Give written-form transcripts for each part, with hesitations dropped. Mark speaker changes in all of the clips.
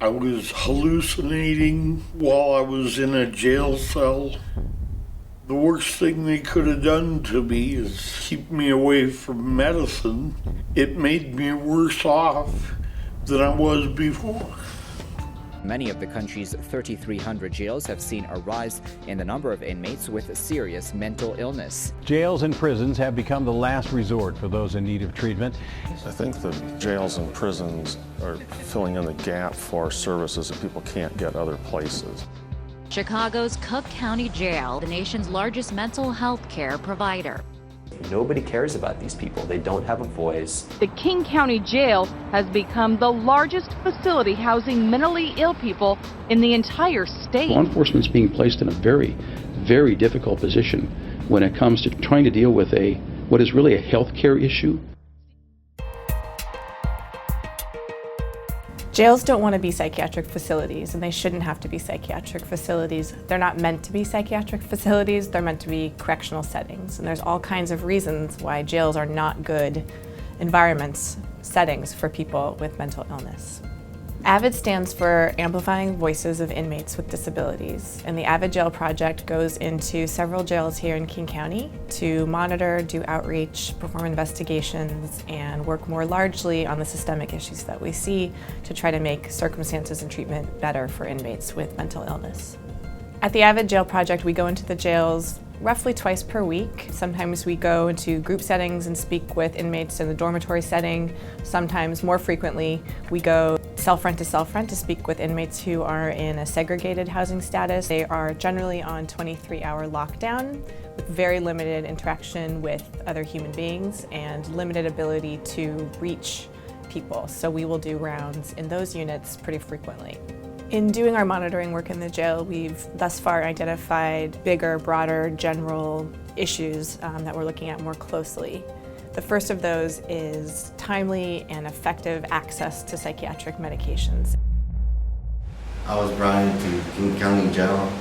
Speaker 1: I was hallucinating while I was in a jail cell. The worst thing they could have done to me is keep me away from Madisen. It made me worse off than I was before.
Speaker 2: Many of the country's 3,300 jails have seen a rise in the number of inmates with serious mental illness.
Speaker 3: Jails and prisons have become the last resort for those in need of treatment.
Speaker 4: I think the jails and prisons are filling in the gap for services that people can't get other places.
Speaker 5: Chicago's Cook County Jail, the nation's largest mental health care provider.
Speaker 6: Nobody cares about these people. They don't have a voice.
Speaker 7: The King County Jail has become the largest facility housing mentally ill people in the entire state.
Speaker 8: Law enforcement is being placed in a very, very difficult position when it comes to trying to deal with what is really a health care issue.
Speaker 9: Jails don't want to be psychiatric facilities, and they shouldn't have to be psychiatric facilities. They're not meant to be psychiatric facilities, they're meant to be correctional settings. And there's all kinds of reasons why jails are not good environments, settings for people with mental illness. AVID stands for Amplifying Voices of Inmates with Disabilities, and the AVID Jail Project goes into several jails here in King County to monitor, do outreach, perform investigations, and work more largely on the systemic issues that we see to try to make circumstances and treatment better for inmates with mental illness. At the AVID Jail Project, we go into the jails roughly twice per week. Sometimes we go into group settings and speak with inmates in the dormitory setting. Sometimes, more frequently, we go self-rent to speak with inmates who are in a segregated housing status. They are generally on 23-hour lockdown with very limited interaction with other human beings and limited ability to reach people. So we will do rounds in those units pretty frequently. In doing our monitoring work in the jail, we've thus far identified bigger, broader, general issues that we're looking at more closely. The first of those is timely and effective access to psychiatric medications.
Speaker 10: I was brought into King County Jail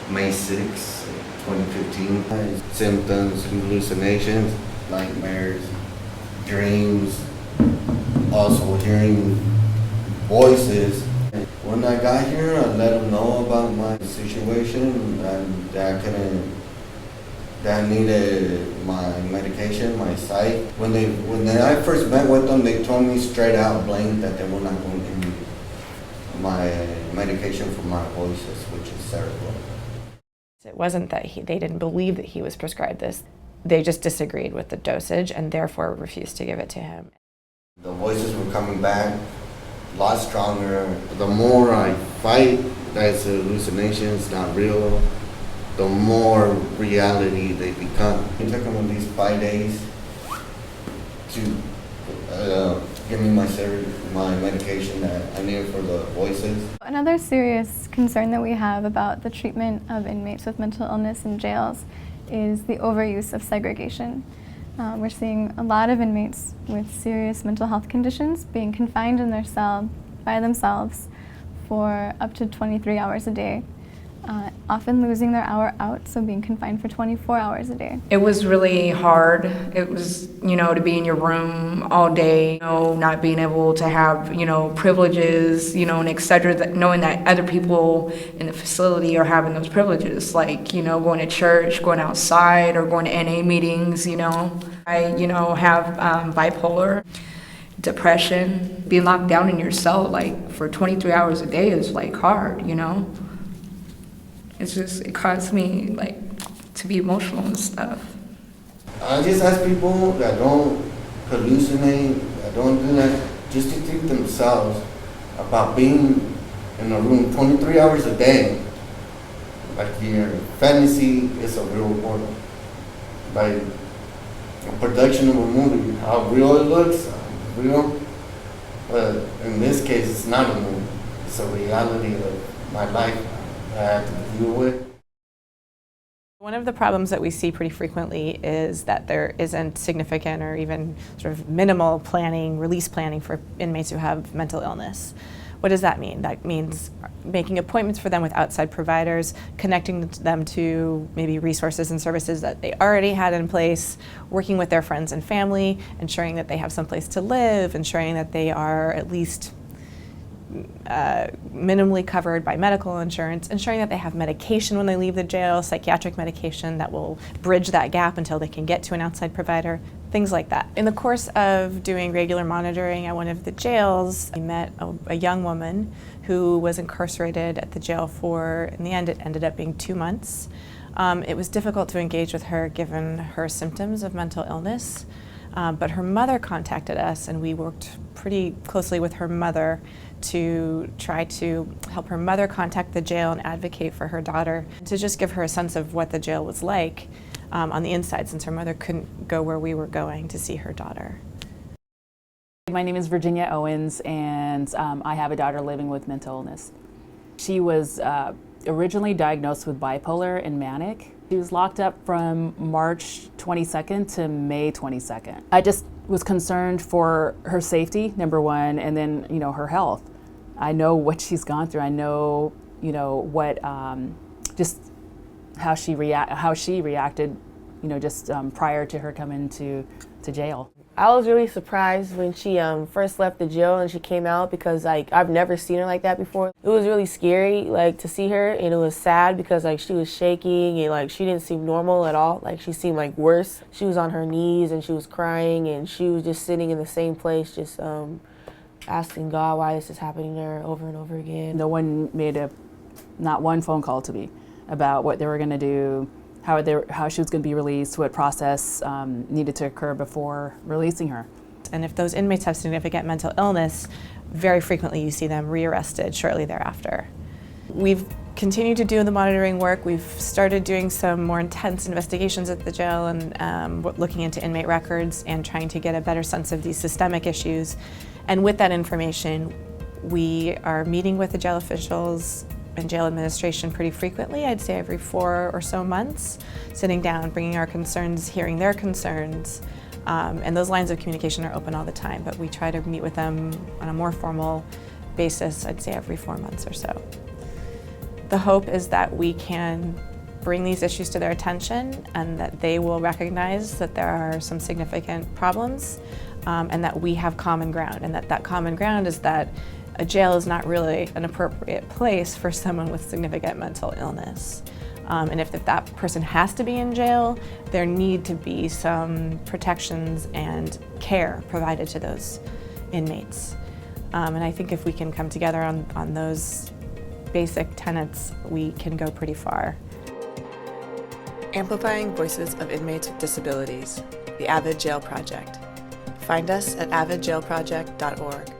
Speaker 10: May 6, 2015. Symptoms, hallucinations, nightmares, dreams, also hearing voices. When I got here, I let them know about my situation and that I needed my medication, my psych. When I first met with them, they told me straight out blank that they were not going to give me my medication for my voices, which is cerebral.
Speaker 9: It wasn't that they didn't believe that he was prescribed this. They just disagreed with the dosage and therefore refused to give it to him.
Speaker 10: The voices were coming back a lot stronger. The more I fight that it's a hallucination, it's not real, the more reality they become. It took them at least 5 days to give me my medication that I needed for the voices.
Speaker 11: Another serious concern that we have about the treatment of inmates with mental illness in jails is the overuse of segregation. We're seeing a lot of inmates with serious mental health conditions being confined in their cell by themselves for up to 23 hours a day, often losing their hour out, so being confined for 24 hours a day.
Speaker 12: It was really hard. It was, to be in your room all day, not being able to have, privileges, and et cetera, knowing that other people in the facility are having those privileges, like, going to church, going outside, or going to NA meetings, I, have bipolar, depression. Being locked down in your cell, like, for 23 hours a day is, like, hard, It's just, it caused me, like, to be emotional and stuff.
Speaker 10: I just ask people that don't hallucinate, that don't do that, just to think themselves about being in a room 23 hours a day. Like your fantasy is a real world. Like a production of a movie, how real it looks, real. But in this case, it's not a movie. It's a reality of my life that I have to deal with.
Speaker 9: One of the problems that we see pretty frequently is that there isn't significant or even sort of minimal planning, release planning for inmates who have mental illness. What does that mean? That means making appointments for them with outside providers, connecting them to maybe resources and services that they already had in place, working with their friends and family, ensuring that they have someplace to live, ensuring that they are at least minimally covered by medical insurance, ensuring that they have medication when they leave the jail, psychiatric medication that will bridge that gap until they can get to an outside provider, things like that. In the course of doing regular monitoring at one of the jails, I met a young woman who was incarcerated at the jail for, in the end, it ended up being 2 months. It was difficult to engage with her given her symptoms of mental illness, but her mother contacted us, and we worked pretty closely with her mother to try to help her mother contact the jail and advocate for her daughter, to just give her a sense of what the jail was like on the inside, since her mother couldn't go where we were going to see her daughter.
Speaker 13: My name is Virginia Owens, and I have a daughter living with mental illness. She was originally diagnosed with bipolar and manic. She was locked up from March 22nd to May 22nd. I just was concerned for her safety, number one, and then, you know, her health. I know what she's gone through. I know, you know, what, just how she reacted, you know, just prior to her coming to jail.
Speaker 14: I was really surprised when she first left the jail and she came out, because like I've never seen her like that before. It was really scary, like, to see her, and it was sad because like she was shaking and like she didn't seem normal at all. Like she seemed like worse. She was on her knees and she was crying, and she was just sitting in the same place, just asking God why this is happening to her over and over again.
Speaker 13: No one made not one phone call to me about what they were going to do, how she was going to be released, what process needed to occur before releasing her.
Speaker 9: And if those inmates have significant mental illness, very frequently you see them rearrested shortly thereafter. We've continued to do the monitoring work. We've started doing some more intense investigations at the jail and looking into inmate records and trying to get a better sense of these systemic issues. And with that information, we are meeting with the jail officials and jail administration pretty frequently. I'd say every 4 or so months, sitting down, bringing our concerns, hearing their concerns, and those lines of communication are open all the time, but we try to meet with them on a more formal basis, I'd say every 4 months or so. The hope is that we can bring these issues to their attention and that they will recognize that there are some significant problems and that we have common ground, and that common ground is that a jail is not really an appropriate place for someone with significant mental illness. And if that person has to be in jail, there need to be some protections and care provided to those inmates. And I think if we can come together on those basic tenets, we can go pretty far. Amplifying Voices of Inmates with Disabilities, the AVID Jail Project. Find us at avidjailproject.org.